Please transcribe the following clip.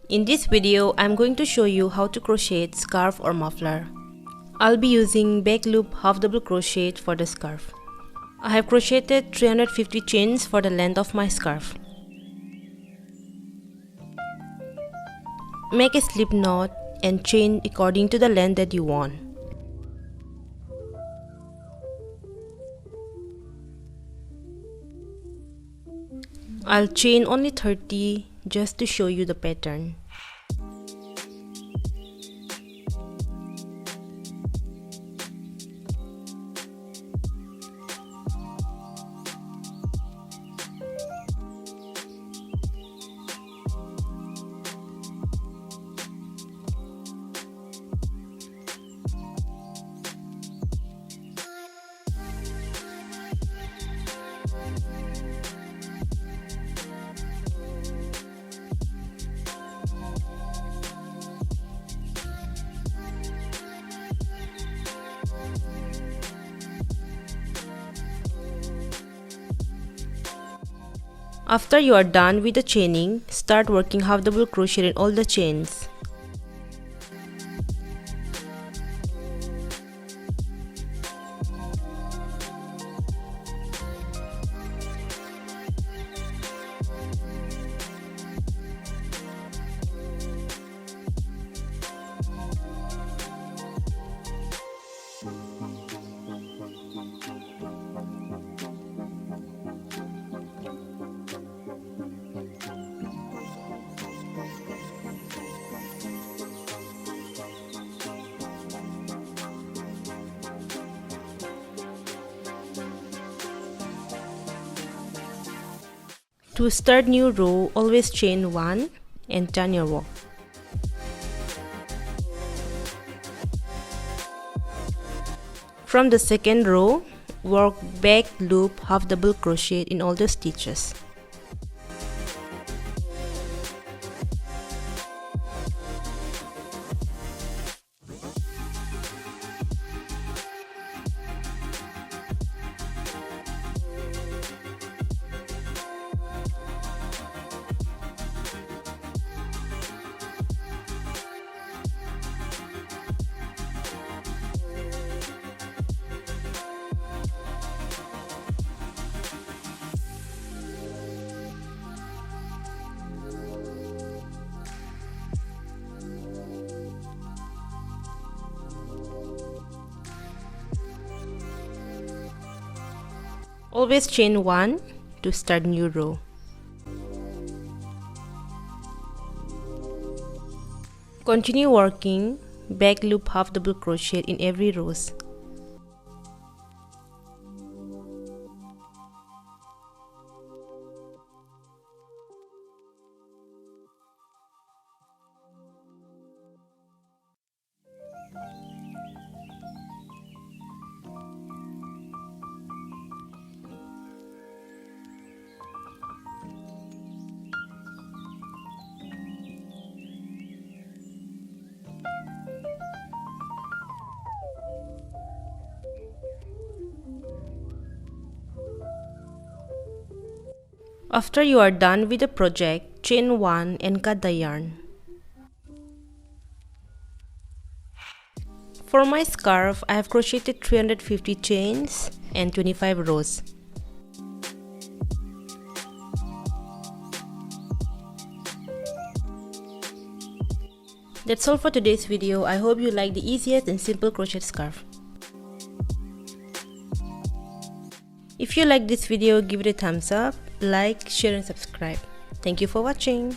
In this video, I'm going to show you how to crochet scarf or muffler. I'll be using back loop half double crochet for the scarf. I have crocheted 350 chains for the length of my scarf. Make a slip knot and chain according to the length that you want. I'll chain only 30 just to show you the pattern. After you are done with the chaining, start working half double crochet in all the chains. To start new row, always chain 1 and turn your work. From the second row, work back loop half double crochet in all the stitches. Always chain 1 to start new row. Continue working back loop half double crochet in every rows. After you are done with the project, chain 1 and cut the yarn. For my scarf, I have crocheted 350 chains and 25 rows. That's all for today's video. I hope you like the easiest and simple crochet scarf. If you like this video, give it a thumbs up, like, share and subscribe. Thank you for watching.